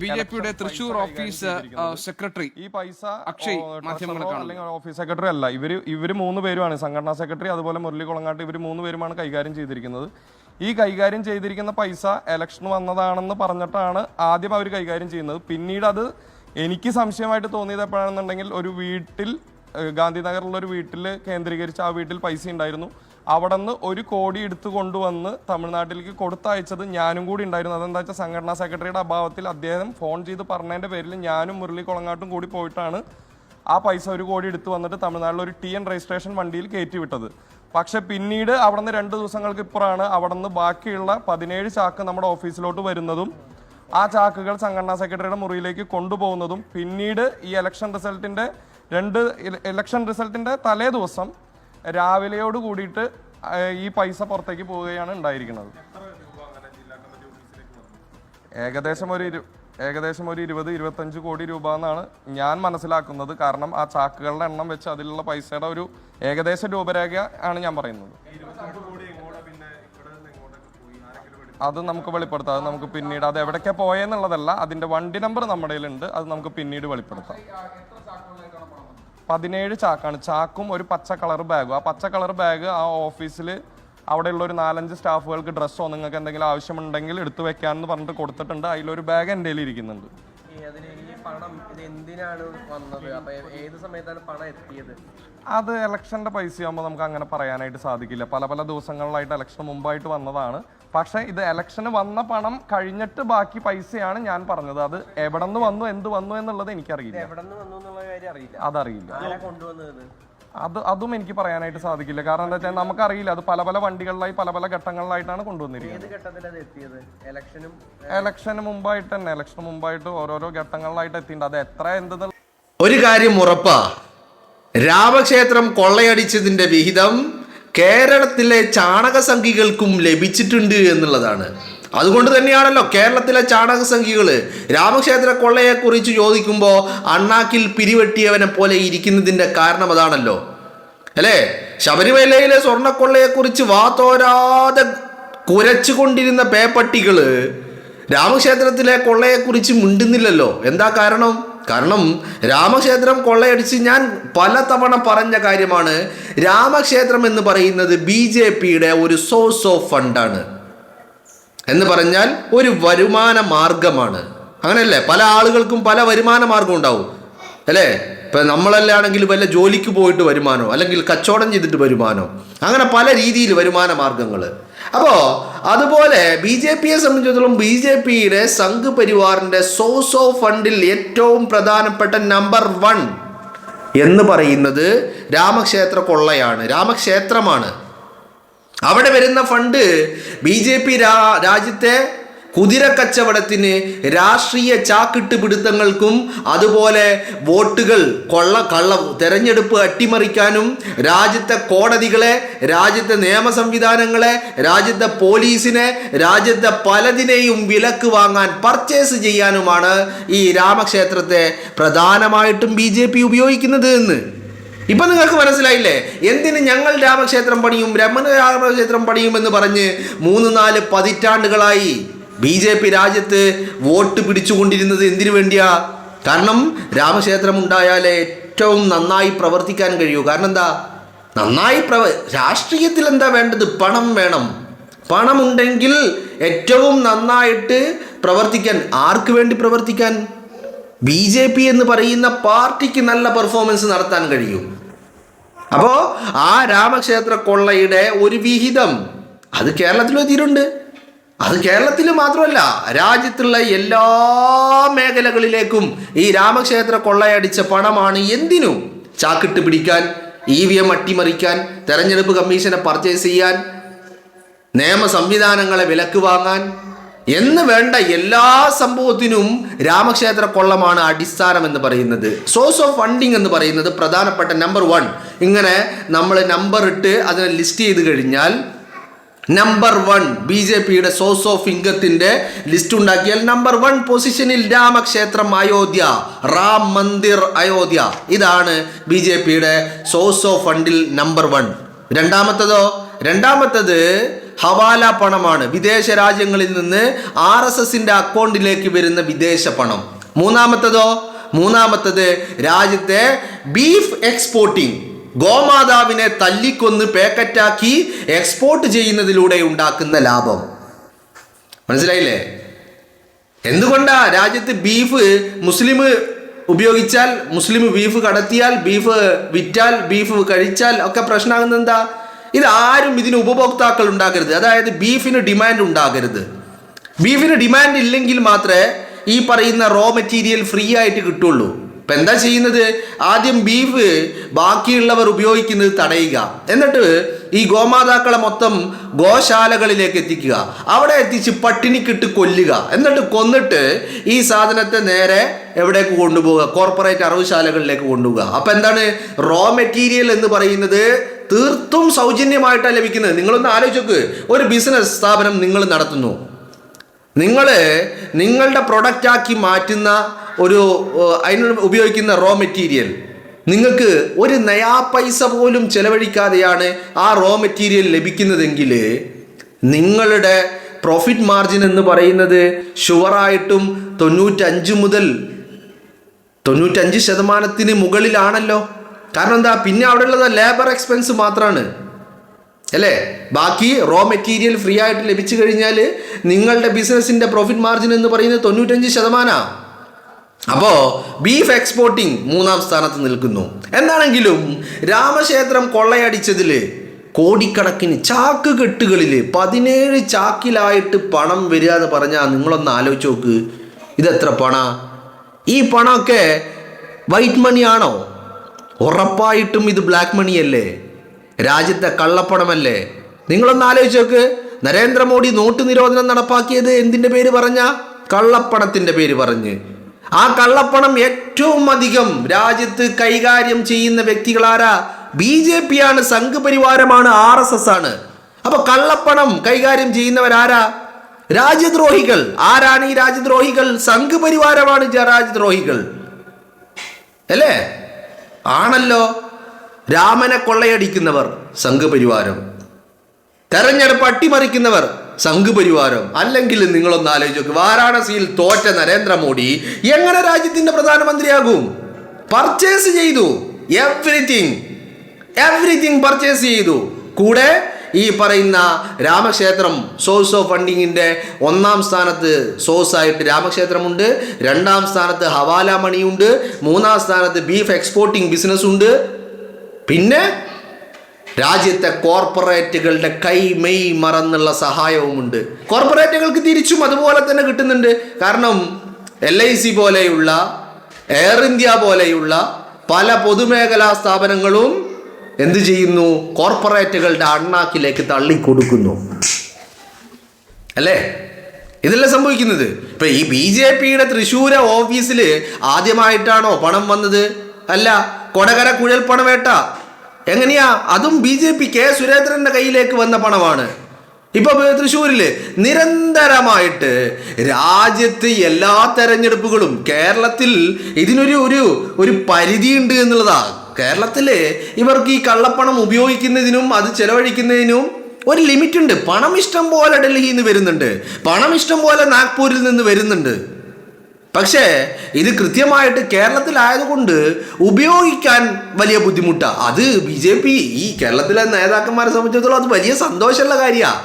ബിജെപിയുടെ Thrissur office secretary ഈ പൈസ അക്ഷയ് അല്ലെങ്കിൽ ഓഫീസ് സെക്രട്ടറി അല്ല, ഇവര് 3 പേരുമാണ്, സംഘടനാ സെക്രട്ടറി അതുപോലെ മുരളി കുളങ്ങാട്ട്, ഇവർ 3 പേരുമാണ് കൈകാര്യം ചെയ്തിരിക്കുന്നത്. ഈ കൈകാര്യം ചെയ്തിരിക്കുന്ന പൈസ ഇലക്ഷൻ വന്നതാണെന്ന് പറഞ്ഞിട്ടാണ് ആദ്യം അവർ കൈകാര്യം ചെയ്യുന്നത്. പിന്നീട് അത് എനിക്ക് സംശയമായിട്ട് തോന്നിയത് എപ്പോഴാണെന്നുണ്ടെങ്കിൽ, ഒരു വീട്ടിൽ ഗാന്ധിനഗറിലുള്ള ഒരു വീട്ടിൽ കേന്ദ്രീകരിച്ച് ആ വീട്ടിൽ പൈസ ഉണ്ടായിരുന്നു. അവിടെ നിന്ന് 1 കോടി എടുത്തു കൊണ്ടുവന്ന് തമിഴ്നാട്ടിലേക്ക് കൊടുത്തയച്ചത് ഞാനും കൂടി ഉണ്ടായിരുന്നു. അതെന്താ വെച്ചാൽ സംഘടനാ സെക്രട്ടറിയുടെ അഭാവത്തിൽ അദ്ദേഹം ഫോൺ ചെയ്ത് പറഞ്ഞതിൻ്റെ പേരിൽ ഞാനും മുരളി കുളങ്ങാട്ടും കൂടി പോയിട്ടാണ് ആ പൈസ 1 കോടി എടുത്തു വന്നിട്ട് തമിഴ്നാട്ടിൽ ഒരു TN രജിസ്ട്രേഷൻ വണ്ടിയിൽ കയറ്റി വിട്ടത്. പക്ഷെ പിന്നീട് അവിടെ നിന്ന് 2 ദിവസങ്ങൾക്ക് ഇപ്പുറമാണ് അവിടെ നിന്ന് ബാക്കിയുള്ള 17 ചാക്ക് നമ്മുടെ ഓഫീസിലോട്ട് വരുന്നതും ആ ചാക്കുകൾ സംഘടനാ സെക്രട്ടറിയുടെ മുറിയിലേക്ക് കൊണ്ടുപോകുന്നതും പിന്നീട് ഈ ഇലക്ഷൻ റിസൾട്ടിന്റെ തലേ ദിവസം രാവിലെയോട് കൂടിയിട്ട് ഈ പൈസ പുറത്തേക്ക് പോവുകയാണ് ഉണ്ടായിരിക്കുന്നത്. ഏകദേശം ഒരു 20-25 കോടി രൂപ എന്നാണ് ഞാൻ മനസ്സിലാക്കുന്നത്. കാരണം ആ ചാക്കുകളുടെ എണ്ണം വെച്ച് അതിലുള്ള പൈസയുടെ ഒരു ഏകദേശ രൂപരേഖ ആണ് ഞാൻ പറയുന്നത്. അത് നമുക്ക് വെളിപ്പെടുത്താം. അത് നമുക്ക് പിന്നീട് അത് എവിടേക്കാ പോയെന്നുള്ളതല്ല, അതിന്റെ വണ്ടി നമ്പർ നമ്മുടെ കയ്യിലുണ്ട്, അത് നമുക്ക് പിന്നീട് വെളിപ്പെടുത്താം. 17 ചാക്കാണ്. ചാക്കും ഒരു പച്ച കളർ ബാഗും. ആ പച്ച കളർ ബാഗ് ആ ഓഫീസിൽ അവിടെയുള്ള ഒരു 4-5 സ്റ്റാഫുകൾക്ക് ഡ്രസ്സോ നിങ്ങൾക്ക് എന്തെങ്കിലും ആവശ്യമുണ്ടെങ്കിൽ എടുത്തു വെക്കാമെന്ന് പറഞ്ഞിട്ട് കൊടുത്തിട്ടുണ്ട്. അതിലൊരു ബാഗ് എൻ്റെ കയ്യിൽ ഇരിക്കുന്നുണ്ട്. അത് ഇലക്ഷന്റെ പൈസയാകുമ്പോൾ നമുക്ക് അങ്ങനെ പറയാനായിട്ട് സാധിക്കില്ല. പല ദിവസങ്ങളിലായിട്ട് ഇലക്ഷന് മുമ്പായിട്ട് വന്നതാണ്. പക്ഷെ ഇത് ഇലക്ഷന് വന്ന പണം കഴിഞ്ഞിട്ട് ബാക്കി പൈസയാണ് ഞാൻ പറഞ്ഞത്. അത് എവിടെ നിന്ന് വന്നു, എന്ത് വന്നു എന്നുള്ളത് എനിക്കറിയില്ല. അതറിയില്ല. അതും എനിക്ക് പറയാനായിട്ട് സാധിക്കില്ല. കാരണം എന്താ വെച്ചാൽ നമുക്കറിയില്ല. അത് പല വണ്ടികളിലായി പല ഘട്ടങ്ങളിലായിട്ടാണ് കൊണ്ടുവന്നിരിക്കുന്നത്. ഇലക്ഷന് മുമ്പായിട്ട് ഓരോരോ ഘട്ടങ്ങളിലായിട്ട് എത്തിയിട്ടുണ്ട്. അത് എത്ര എന്തെന്ന് ഒരു കാര്യം ഉറപ്പാ, രാമക്ഷേത്രം കൊള്ളയടിച്ചതിന്റെ വിഹിതം കേരളത്തിലെ ചാണകസംഖികൾക്കും ലഭിച്ചിട്ടുണ്ട് എന്നുള്ളതാണ്. അതുകൊണ്ട് തന്നെയാണല്ലോ കേരളത്തിലെ ചാണകസംഖികൾ രാമക്ഷേത്ര കൊള്ളയെക്കുറിച്ച് ചോദിക്കുമ്പോൾ അണ്ണാക്കിൽ പിരിവെട്ടിയവനെ പോലെ ഇരിക്കുന്നതിൻ്റെ കാരണം അതാണല്ലോ, അല്ലേ? ശബരിമലയിലെ സ്വർണ്ണക്കൊള്ളയെക്കുറിച്ച് വാതോരാതെ കുരച്ചുകൊണ്ടിരുന്ന പേപ്പട്ടികൾ രാമക്ഷേത്രത്തിലെ കൊള്ളയെക്കുറിച്ച് മിണ്ടുന്നില്ലല്ലോ. എന്താ കാരണം? കാരണം രാമക്ഷേത്രം കൊള്ളയടിച്ച് ഞാൻ പലതവണ പറഞ്ഞ കാര്യമാണ്. രാമക്ഷേത്രം എന്ന് പറയുന്നത് BJPയുടെ ഒരു സോഴ്സ് ഓഫ് ഫണ്ടാണ്. എന്ന് പറഞ്ഞാൽ ഒരു വരുമാന മാർഗമാണ്. അങ്ങനെയല്ലേ? പല ആളുകൾക്കും പല വരുമാന മാർഗം ഉണ്ടാവും, അല്ലേ? ഇപ്പം നമ്മളല്ലാണെങ്കിൽ വല്ല ജോലിക്ക് പോയിട്ട് വരുമാനോ അല്ലെങ്കിൽ കച്ചവടം ചെയ്തിട്ട് വരുമാനോ, അങ്ങനെ പല രീതിയിൽ വരുമാന മാർഗങ്ങൾ. അപ്പോൾ അതുപോലെ BJPയെ സംബന്ധിച്ചിടത്തോളം BJPയുടെ സംഘ് പരിവാറിൻ്റെ സോഴ്സ് ഓഫ് ഫണ്ടിൽ ഏറ്റവും പ്രധാനപ്പെട്ട നമ്പർ 1 എന്ന് പറയുന്നത് രാമക്ഷേത്ര കൊള്ളയാണ്, രാമക്ഷേത്രമാണ്. അവിടെ വരുന്ന ഫണ്ട് BJP രാജ്യത്തെ കുതിര കച്ചവടത്തിന്, രാഷ്ട്രീയ ചാക്കിട്ട് പിടുത്തങ്ങൾക്കും അതുപോലെ വോട്ടുകൾ കള്ള തെരഞ്ഞെടുപ്പ് അട്ടിമറിക്കാനും, രാജ്യത്തെ കോടതികളെ, രാജ്യത്തെ നിയമ സംവിധാനങ്ങളെ, രാജ്യത്തെ പോലീസിനെ, രാജ്യത്തെ പലതിനെയും വിലക്ക് വാങ്ങാൻ, പർച്ചേസ് ചെയ്യാനുമാണ് ഈ രാമക്ഷേത്രത്തെ പ്രധാനമായിട്ടും BJP ഉപയോഗിക്കുന്നത് എന്ന് ഇപ്പൊ നിങ്ങൾക്ക് മനസ്സിലായില്ലേ? എന്തിന് ഞങ്ങൾ രാമക്ഷേത്രം പണിയും, രാമക്ഷേത്രം പണിയുമെന്ന് പറഞ്ഞ് 3-4 പതിറ്റാണ്ടുകളായി BJP രാജ്യത്ത് വോട്ട് പിടിച്ചുകൊണ്ടിരുന്നത് എന്തിനു വേണ്ടിയാ? കാരണം രാമക്ഷേത്രം ഉണ്ടായാലേ ഏറ്റവും നന്നായി പ്രവർത്തിക്കാൻ കഴിയൂ. കാരണം എന്താ? രാഷ്ട്രീയത്തിൽ എന്താ വേണ്ടത്? പണം വേണം. പണമുണ്ടെങ്കിൽ ഏറ്റവും നന്നായിട്ട് പ്രവർത്തിക്കാൻ. ആർക്ക് വേണ്ടി പ്രവർത്തിക്കാൻ? BJP എന്ന് പറയുന്ന പാർട്ടിക്ക് നല്ല പെർഫോമൻസ് നടത്താൻ കഴിയും. അപ്പോൾ ആ രാമക്ഷേത്ര കൊള്ളയുടെ ഒരു വിഹിതം അത് കേരളത്തിലും എത്തിയിട്ടുണ്ട്. അത് കേരളത്തിൽ മാത്രമല്ല, രാജ്യത്തുള്ള എല്ലാ മേഖലകളിലേക്കും ഈ രാമക്ഷേത്ര കൊള്ളയടിച്ച പണമാണ് എന്തിനും ചാക്കിട്ട് പിടിക്കാൻ, EVM അട്ടിമറിക്കാൻ, തെരഞ്ഞെടുപ്പ് കമ്മീഷനെ പർച്ചേസ് ചെയ്യാൻ, നിയമ സംവിധാനങ്ങളെ വിലക്ക് വാങ്ങാൻ എന്ന് വേണ്ട എല്ലാ സംഭവത്തിനും രാമക്ഷേത്ര കൊള്ളമാണ് അടിസ്ഥാനം എന്ന് പറയുന്നത്. സോഴ്സ് ഓഫ് ഫണ്ടിങ് എന്ന് പറയുന്നത് പ്രധാനപ്പെട്ട നമ്പർ 1. ഇങ്ങനെ നമ്മൾ നമ്പർ ഇട്ട് അതിനെ ലിസ്റ്റ് ചെയ്ത് കഴിഞ്ഞാൽ നമ്പർ 1 BJPയുടെ സോഴ്സ് ഓഫ് ഇൻകത്തിന്റെ ലിസ്റ്റ് ഉണ്ടാക്കിയാൽ നമ്പർ 1 പൊസിഷനിൽ രാമക്ഷേത്രം അയോധ്യ, റാം മന്ദിർ അയോധ്യ. ഇതാണ് BJPയുടെ സോഴ്സ് ഓഫ് ഫണ്ടിൽ നമ്പർ 1. രണ്ടാമത്തത് ഹവാല പണമാണ്. വിദേശ രാജ്യങ്ങളിൽ നിന്ന് RSSന്റെ അക്കൗണ്ടിലേക്ക് വരുന്ന വിദേശ പണം. മൂന്നാമത്തത് രാജ്യത്തെ ബീഫ് എക്സ്പോർട്ടിംഗ്, ഗോമാതാവിനെ തല്ലിക്കൊന്ന് പാക്കറ്റാക്കി എക്സ്പോർട്ട് ചെയ്യുന്നതിലൂടെ ഉണ്ടാക്കുന്ന ലാഭം. മനസ്സിലായില്ലേ? എന്തുകൊണ്ടാ രാജ്യത്ത് ബീഫ് മുസ്ലിം ഉപയോഗിച്ചാൽ, മുസ്ലിം ബീഫ് കടത്തിയാൽ, ബീഫ് വിറ്റാൽ, ബീഫ് കഴിച്ചാൽ ഒക്കെ പ്രശ്നമാകുന്നത് എന്താ? ഇതാരും ഇതിന് ഉപഭോക്താക്കൾ ഉണ്ടാകരുത്, അതായത് ബീഫിന് ഡിമാൻഡ് ഉണ്ടാകരുത്. ബീഫിന് ഡിമാൻഡ് ഇല്ലെങ്കിൽ മാത്രമേ ഈ പറയുന്ന റോ മെറ്റീരിയൽ ഫ്രീ ആയിട്ട് കിട്ടുള്ളൂ. ഇപ്പം എന്താ ചെയ്യുന്നത്? ആദ്യം ബീഫ് ബാക്കിയുള്ളവർ ഉപയോഗിക്കുന്നത് തടയുക, എന്നിട്ട് ഈ ഗോമാതാക്കളെ മൊത്തം ഗോശാലകളിലേക്ക് എത്തിക്കുക, അവിടെ എത്തിച്ച് പട്ടിണിക്കിട്ട് കൊല്ലുക, എന്നിട്ട് കൊന്നിട്ട് ഈ സാധനത്തെ നേരെ എവിടേക്ക് കൊണ്ടുപോവുക? കോർപ്പറേറ്റ് അറവുശാലകളിലേക്ക് കൊണ്ടുപോവുക. അപ്പം എന്താണ്? റോ മെറ്റീരിയൽ എന്ന് പറയുന്നത് തീർത്തും സൗജന്യമായിട്ടാണ് ലഭിക്കുന്നത്. നിങ്ങളൊന്ന് ആലോചിച്ച് നോക്ക്. ഒരു ബിസിനസ് സ്ഥാപനം നിങ്ങൾ നടത്തുന്നു, നിങ്ങളുടെ പ്രൊഡക്റ്റാക്കി മാറ്റുന്ന അതിന് ഉപയോഗിക്കുന്ന റോ മെറ്റീരിയൽ നിങ്ങൾക്ക് ഒരു നയാ പൈസ പോലും ചെലവഴിക്കാതെയാണ് ആ റോ മെറ്റീരിയൽ ലഭിക്കുന്നതെങ്കിൽ നിങ്ങളുടെ പ്രോഫിറ്റ് മാർജിൻ എന്ന് പറയുന്നത് ഷുവറായിട്ടും 95% മുകളിലാണല്ലോ. കാരണം എന്താ? പിന്നെ അവിടെ ഉള്ളത് ലേബർ എക്സ്പെൻസ് മാത്രമാണ് അല്ലേ? ബാക്കി റോ മെറ്റീരിയൽ ഫ്രീ ആയിട്ട് ലഭിച്ചു കഴിഞ്ഞാൽ നിങ്ങളുടെ ബിസിനസിൻ്റെ പ്രോഫിറ്റ് മാർജിൻ എന്ന് പറയുന്നത് 95%. അപ്പോൾ ബീഫ് എക്സ്പോർട്ടിംഗ് 3-ാം സ്ഥാനത്ത് നിൽക്കുന്നു. എന്താണെങ്കിലും രാമക്ഷേത്രം കൊള്ളയടിച്ചതിൽ കോടിക്കണക്കിന് ചാക്ക് കെട്ടുകളിൽ 17 ചാക്കിലായിട്ട് പണം വരിക എന്ന് പറഞ്ഞാൽ നിങ്ങളൊന്ന് ആലോചിച്ച് നോക്ക്. ഇതെത്ര പണം? ഈ പണമൊക്കെ വൈറ്റ് മണി ആണോ? ഉറപ്പായിട്ടും ഇത് ബ്ലാക്ക് മണി അല്ലേ? രാജ്യത്തെ കള്ളപ്പണമല്ലേ? നിങ്ങളൊന്ന് ആലോചിച്ച് നോക്ക്. നരേന്ദ്രമോദി നോട്ട് നിരോധനം നടപ്പാക്കിയത് എന്തിൻ്റെ പേര് പറഞ്ഞ? കള്ളപ്പണത്തിൻ്റെ പേര് പറഞ്ഞ്. ആ കള്ളപ്പണം ഏറ്റവും അധികം രാജ്യത്ത് കൈകാര്യം ചെയ്യുന്ന വ്യക്തികളാരാ? BJP ആണ്, സംഘ് പരിവാരമാണ്, RSS ആണ്. അപ്പൊ കള്ളപ്പണം കൈകാര്യം ചെയ്യുന്നവരാരാ? രാജ്യദ്രോഹികൾ. ആരാണ് ഈ രാജ്യദ്രോഹികൾ? സംഘ് പരിവാരമാണ് രാജ്യദ്രോഹികൾ അല്ലേ? ആണല്ലോ. രാമനെ കൊള്ളയടിക്കുന്നവർ സംഘ് പരിവാരം, തെരഞ്ഞെടുപ്പ് അട്ടിമറിക്കുന്നവർ സംഘ് പരിവാരം. അല്ലെങ്കിൽ നിങ്ങളൊന്ന് ആലോചിച്ച് നോക്ക്. വാരാണസിയിൽ തോറ്റ നരേന്ദ്രമോദി എങ്ങനെ രാജ്യത്തിന്റെ പ്രധാനമന്ത്രിയാകും? പർച്ചേസ് ചെയ്തു, എവ്രിതിങ് പർച്ചേസ് ചെയ്തു. കൂടെ ഈ പറയുന്ന രാമക്ഷേത്രം സോഴ്സ് ഓഫ് ഫണ്ടിങ്ങിന്റെ 1-ാം സ്ഥാനത്ത് സോഴ്സ് ആയിട്ട് രാമക്ഷേത്രമുണ്ട്, 2-ാം സ്ഥാനത്ത് ഹവാല മണിയുണ്ട്, 3-ാം സ്ഥാനത്ത് ബീഫ് എക്സ്പോർട്ടിംഗ് ബിസിനസ് ഉണ്ട്. പിന്നെ രാജ്യത്തെ കോർപ്പറേറ്റുകളുടെ കൈമെയ് മറന്നുള്ള സഹായവുമുണ്ട്. കോർപ്പറേറ്റുകൾക്ക് തിരിച്ചും അതുപോലെ തന്നെ കിട്ടുന്നുണ്ട്. കാരണം LIC പോലെയുള്ള, എയർ ഇന്ത്യ പോലെയുള്ള പല പൊതുമേഖലാ സ്ഥാപനങ്ങളും എന്ത് ചെയ്യുന്നു? കോർപ്പറേറ്റുകളുടെ അണ്ണാക്കിലേക്ക് തള്ളിക്കൊടുക്കുന്നു അല്ലേ? ഇതെല്ലാം സംഭവിക്കുന്നത്. ഇപ്പൊ ഈ BJPയുടെ തൃശ്ശൂര ഓഫീസിൽ ആദ്യമായിട്ടാണോ പണം വന്നത്? അല്ല. കൊടകര കുഴൽപ്പണവേട്ട എങ്ങനെയാ? അതും BJP K സുരേന്ദ്രന്റെ കയ്യിലേക്ക് വന്ന പണമാണ്. ഇപ്പൊ തൃശ്ശൂരില് നിരന്തരമായിട്ട് രാജ്യത്ത് എല്ലാ തെരഞ്ഞെടുപ്പുകളും, കേരളത്തിൽ ഇതിനൊരു പരിധിയുണ്ട് എന്നുള്ളതാ. കേരളത്തില് ഇവർക്ക് ഈ കള്ളപ്പണം ഉപയോഗിക്കുന്നതിനും അത് ചെലവഴിക്കുന്നതിനും ഒരു ലിമിറ്റ് ഉണ്ട്. പണം ഇഷ്ടം പോലെ ഡൽഹിയിൽ നിന്ന് വരുന്നുണ്ട്, പണം ഇഷ്ടം പോലെ നാഗ്പൂരിൽ നിന്ന് വരുന്നുണ്ട്. പക്ഷേ ഇത് കൃത്യമായിട്ട് കേരളത്തിലായതുകൊണ്ട് ഉപയോഗിക്കാൻ വലിയ ബുദ്ധിമുട്ടാണ്. അത് BJP ഈ കേരളത്തിലെ നേതാക്കന്മാരെ സംബന്ധിച്ചിടത്തോളം അത് വലിയ സന്തോഷമുള്ള കാര്യമാണ്.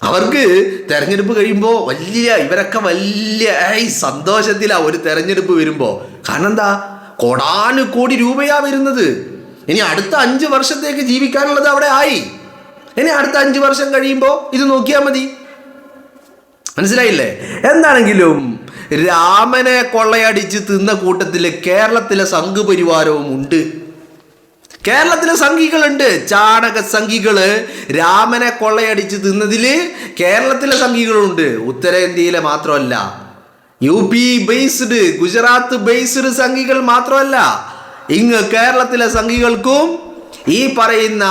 അവർക്ക് തെരഞ്ഞെടുപ്പ് കഴിയുമ്പോൾ ഇവരൊക്കെ വലിയ സന്തോഷത്തിലാണ് ഒരു തെരഞ്ഞെടുപ്പ് വരുമ്പോൾ. കാരണം എന്താ? കോടാനുകോടി രൂപയാ വരുന്നത്. ഇനി അടുത്ത 5 വർഷത്തേക്ക് ജീവിക്കാനുള്ളത് അവിടെ ആയി. ഇനി അടുത്ത 5 വർഷം കഴിയുമ്പോൾ ഇത് നോക്കിയാൽ മതി. മനസ്സിലായില്ലേ? എന്താണെങ്കിലും രാമനെ കൊള്ളയടിച്ച് തിന്ന കൂട്ടത്തിൽ കേരളത്തിലെ സംഘ് പരിവാരവും ഉണ്ട്. കേരളത്തിലെ സംഘികളുണ്ട്, ചാണക സംഘികള്. രാമനെ കൊള്ളയടിച്ച് തിന്നതില് കേരളത്തിലെ സംഘികളുണ്ട്. ഉത്തരേന്ത്യയിലെ മാത്രമല്ല, UP ബേസ്ഡ്, ഗുജറാത്ത് ബേസ്ഡ് സംഘികൾ മാത്രമല്ല, ഇങ്ങ് കേരളത്തിലെ സംഘികൾക്കും ഈ പറയുന്ന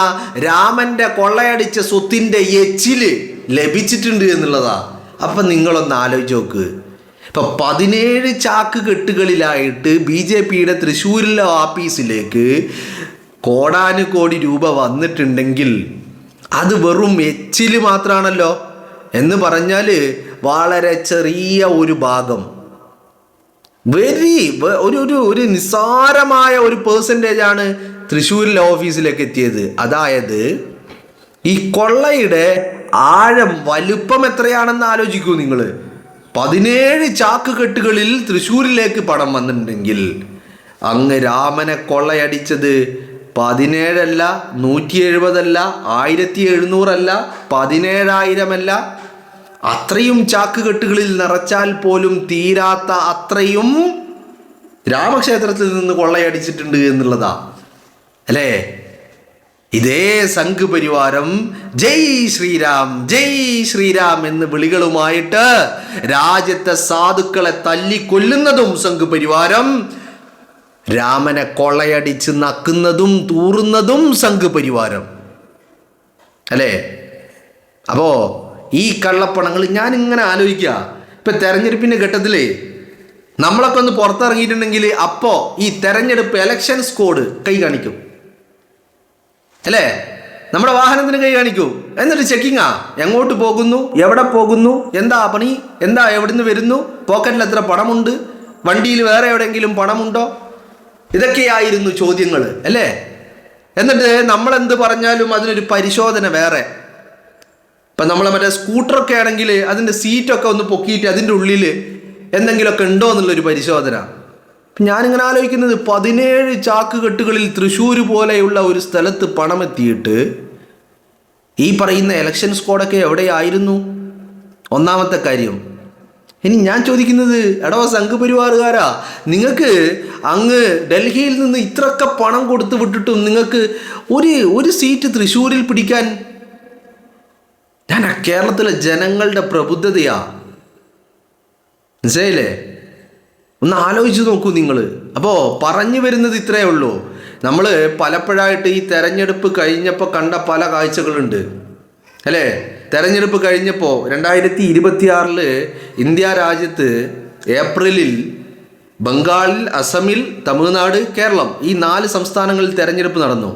രാമന്റെ കൊള്ളയടിച്ച സ്വത്തിന്റെ എച്ചില് ലഭിച്ചിട്ടുണ്ട് എന്നുള്ളതാ. അപ്പൊ നിങ്ങളൊന്ന് ആലോചിച്ച് നോക്ക്. ഇപ്പൊ 17 ചാക്ക് കെട്ടുകളിലായിട്ട് BJPയുടെ തൃശ്ശൂരിലെ ഓഫീസിലേക്ക് കോടാനുകോടി രൂപ വന്നിട്ടുണ്ടെങ്കിൽ അത് വെറും എച്ചില് മാത്രമാണല്ലോ. എന്ന് പറഞ്ഞാൽ വളരെ ചെറിയ ഒരു ഭാഗം, ഒരു നിസ്സാരമായ ഒരു പെർസെൻറ്റേജാണ് തൃശ്ശൂരിലെ ഓഫീസിലേക്ക് എത്തിയത്. അതായത് ഈ കൊള്ളയുടെ ആഴം, വലുപ്പം എത്രയാണെന്ന് ആലോചിക്കൂ നിങ്ങൾ. 17 ചാക്ക് കെട്ടുകളിൽ തൃശ്ശൂരിലേക്ക് പണം വന്നിട്ടുണ്ടെങ്കിൽ അങ്ങ് രാമനെ കൊള്ളയടിച്ചത് 17 അല്ല, 170 അല്ല, 1700 അല്ല, 17,000 അല്ല, അത്രയും ചാക്ക് കെട്ടുകളിൽ നിറച്ചാൽ പോലും തീരാത്ത അത്രയും രാമക്ഷേത്രത്തിൽ നിന്ന് കൊള്ളയടിച്ചിട്ടുണ്ട് എന്നുള്ളതാ അല്ലേ? ഇതേ സംഘ് പരിവാരം ജയ് ശ്രീരാം ജയ് ശ്രീരാം എന്ന് വിളികളുമായിട്ട് രാജ്യത്തെ സാധുക്കളെ തല്ലിക്കൊല്ലുന്നതും സംഘ് പരിവാരം, രാമനെ കൊള്ളയടിച്ച് നക്കുന്നതും തൂറുന്നതും സംഘ് പരിവാരം അല്ലേ? അപ്പോ ഈ കള്ളപ്പണങ്ങൾ ഞാനിങ്ങനെ ആലോചിക്കുക, ഇപ്പൊ തെരഞ്ഞെടുപ്പിന്റെ ഘട്ടത്തില് നമ്മളൊക്കെ ഒന്ന് പുറത്തിറങ്ങിയിട്ടുണ്ടെങ്കിൽ അപ്പോ ഈ തെരഞ്ഞെടുപ്പ് ഇലക്ഷൻ സ്കോഡ് കൈ കാണിക്കും അല്ലേ? നമ്മുടെ വാഹനത്തിന് കൈ കാണിക്കൂ. എന്നിട്ട് ചെക്കിങ്ങാ, എങ്ങോട്ട് പോകുന്നു, എവിടെ പോകുന്നു, എന്താ പണി, എന്താ എവിടുന്ന് വരുന്നു, പോക്കറ്റിൽ എത്ര പണമുണ്ട്, വണ്ടിയിൽ വേറെ എവിടെയെങ്കിലും പണമുണ്ടോ, ഇതൊക്കെയായിരുന്നു ചോദ്യങ്ങൾ അല്ലേ? എന്നിട്ട് നമ്മളെന്ത് പറഞ്ഞാലും അതിനൊരു പരിശോധന വേറെ. ഇപ്പം നമ്മളെ മറ്റേ സ്കൂട്ടറൊക്കെ ആണെങ്കിൽ അതിൻ്റെ സീറ്റൊക്കെ ഒന്ന് പൊക്കിയിട്ട് അതിൻ്റെ ഉള്ളിൽ എന്തെങ്കിലുമൊക്കെ ഉണ്ടോ എന്നുള്ളൊരു പരിശോധന. ഞാനിങ്ങനെ ആലോചിക്കുന്നത് 17 ചാക്ക് കെട്ടുകളിൽ തൃശ്ശൂർ പോലെയുള്ള ഒരു സ്ഥലത്ത് പണമെത്തിയിട്ട് ഈ പറയുന്ന ഇലക്ഷൻ സ്ക്വാഡൊക്കെ എവിടെയായിരുന്നു? ഒന്നാമത്തെ കാര്യം. ഇനി ഞാൻ ചോദിക്കുന്നത്, എടോ സംഘ് പരിവാറുകാരാ, നിങ്ങൾക്ക് അങ്ങ് ഡൽഹിയിൽ നിന്ന് ഇത്രയൊക്കെ പണം കൊടുത്തു വിട്ടിട്ടും നിങ്ങൾക്ക് ഒരു സീറ്റ് തൃശ്ശൂരിൽ പിടിക്കാൻ, ഞാൻ കേരളത്തിലെ ജനങ്ങളുടെ പ്രബുദ്ധതയാ, മനസ്സിലായില്ലേ? ഒന്ന് ആലോചിച്ച് നോക്കൂ നിങ്ങൾ. അപ്പോൾ പറഞ്ഞു വരുന്നത് ഇത്രയേ ഉള്ളൂ. നമ്മൾ പലപ്പോഴായിട്ട് ഈ തെരഞ്ഞെടുപ്പ് കഴിഞ്ഞപ്പോൾ കണ്ട പല കാഴ്ചകളുണ്ട് അല്ലേ? തെരഞ്ഞെടുപ്പ് കഴിഞ്ഞപ്പോൾ 2026 ഇന്ത്യ രാജ്യത്ത് ഏപ്രിലിൽ ബംഗാളിൽ, അസമിൽ, തമിഴ്നാട്, കേരളം ഈ 4 സംസ്ഥാനങ്ങളിൽ തെരഞ്ഞെടുപ്പ് നടന്നു.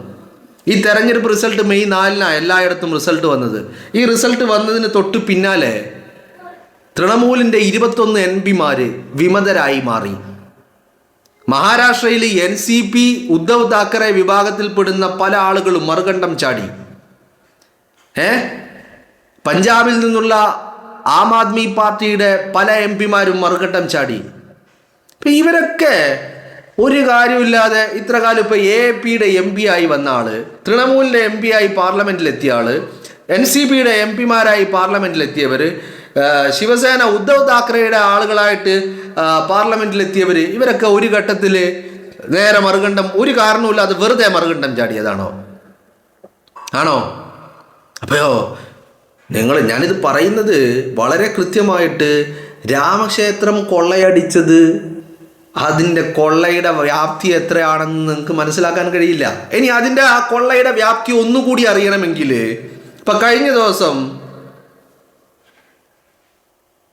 ഈ തെരഞ്ഞെടുപ്പ് റിസൾട്ട് മെയ് 4 എല്ലായിടത്തും റിസൾട്ട് വന്നത്. ഈ റിസൾട്ട് വന്നതിന് തൊട്ട് പിന്നാലെ തൃണമൂലിൻ്റെ 21 MP വിമതരായി മാറി. മഹാരാഷ്ട്രയിൽ NCP ഉദ്ധവ് താക്കറെ വിഭാഗത്തിൽപ്പെടുന്ന പല ആളുകളും മറുകണ്ഠം ചാടി. പഞ്ചാബിൽ നിന്നുള്ള ആം ആദ്മി പാർട്ടിയുടെ പല MP-മാരും മറുകണ്ഠം ചാടി. ഇപ്പം ഇവരൊക്കെ ഒരു കാര്യമില്ലാതെ ഇത്ര കാലം ഇപ്പോൾ AAPയുടെ MP ആയി വന്ന ആള്, തൃണമൂലിൻ്റെ MP ആയി പാർലമെന്റിലെത്തിയ ആള്, NCPയുടെ MP-മാരായി പാർലമെന്റിലെത്തിയവർ, ശിവസേന ഉദ്ധവ് താക്കറെയുടെ ആളുകളായിട്ട് പാർലമെന്റിലെത്തിയവർ, ഇവരൊക്കെ ഒരു ഘട്ടത്തിൽ നേരെ മറുകണ്ഠം, ഒരു കാരണവുമില്ലാതെ വെറുതെ മറുകണ്ഠം ചാടിയതാണോ? ആണോ? അപ്പോഴോ ഞാനിത് പറയുന്നത് വളരെ കൃത്യമായിട്ട്, രാമക്ഷേത്രം കൊള്ളയടിച്ചത് അതിൻ്റെ കൊള്ളയുടെ വ്യാപ്തി എത്രയാണെന്ന് നിങ്ങൾക്ക് മനസ്സിലാക്കാൻ കഴിയില്ല. ഇനി അതിൻ്റെ ആ കൊള്ളയുടെ വ്യാപ്തി ഒന്നുകൂടി അറിയണമെങ്കിൽ ഇപ്പം കഴിഞ്ഞ ദിവസം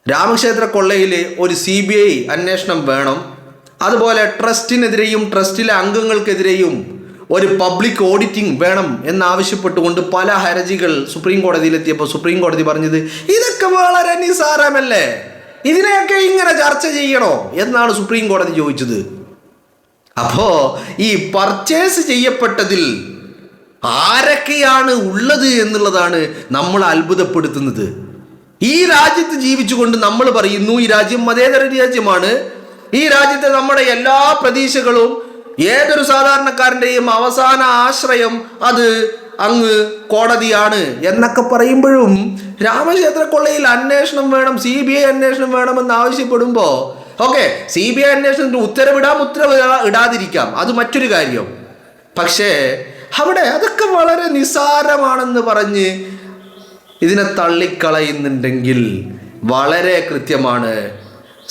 രാമക്ഷേത്ര കൊള്ളയിൽ ഒരു CBI അന്വേഷണം വേണം, അതുപോലെ ട്രസ്റ്റിനെതിരെയും ട്രസ്റ്റിലെ അംഗങ്ങൾക്കെതിരെയും ഒരു പബ്ലിക് ഓഡിറ്റിംഗ് വേണം എന്നാവശ്യപ്പെട്ടുകൊണ്ട് പല ഹർജികൾ സുപ്രീം കോടതിയിലെത്തിയപ്പോൾ സുപ്രീം കോടതി പറഞ്ഞത് ഇതൊക്കെ വളരെ നിസ്സാരമല്ലേ, ഇതിനെയൊക്കെ ഇങ്ങനെ ചർച്ച ചെയ്യണോ എന്നാണ് സുപ്രീം കോടതി ചോദിച്ചത്. അപ്പോ ഈ പർച്ചേസ് ചെയ്യപ്പെട്ടതിൽ ആരൊക്കെയാണ് ഉള്ളത് എന്നുള്ളതാണ് നമ്മൾ അത്ഭുതപ്പെടുത്തുന്നത്. ഈ രാജ്യത്ത് ജീവിച്ചുകൊണ്ട് നമ്മൾ പറയുന്നു ഈ രാജ്യം മതേതര രാജ്യമാണ്, ഈ രാജ്യത്തെ നമ്മുടെ എല്ലാ പ്രതീക്ഷകളും, ഏതൊരു സാധാരണക്കാരൻ്റെയും അവസാന ആശ്രയം അത് അങ്ങ് കോടതിയാണ് എന്നൊക്കെ പറയുമ്പോഴും രാമക്ഷേത്ര കൊള്ളയിൽ അന്വേഷണം വേണം, CBI അന്വേഷണം വേണമെന്ന് ആവശ്യപ്പെടുമ്പോൾ ഓക്കെ, CBI അന്വേഷണത്തിന് ഉത്തരവ് ഇടാതിരിക്കാം, അത് മറ്റൊരു കാര്യം. പക്ഷേ അവിടെ അതൊക്കെ വളരെ നിസ്സാരമാണെന്ന് പറഞ്ഞ് ഇതിനെ തള്ളിക്കളയുന്നുണ്ടെങ്കിൽ വളരെ കൃത്യമാണ്,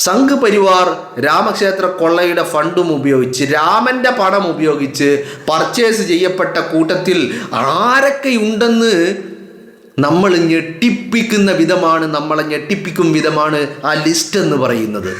സംഘ് പരിവാർ രാമക്ഷേത്ര കൊള്ളയുടെ ഫണ്ടും ഉപയോഗിച്ച്, രാമൻ്റെ പണം ഉപയോഗിച്ച് പർച്ചേസ് ചെയ്യപ്പെട്ട കൂട്ടത്തിൽ ആരൊക്കെയുണ്ടെന്ന് നമ്മളെ ഞെട്ടിപ്പിക്കും വിധമാണ് ആ ലിസ്റ്റ് എന്ന് പറയുന്നത്.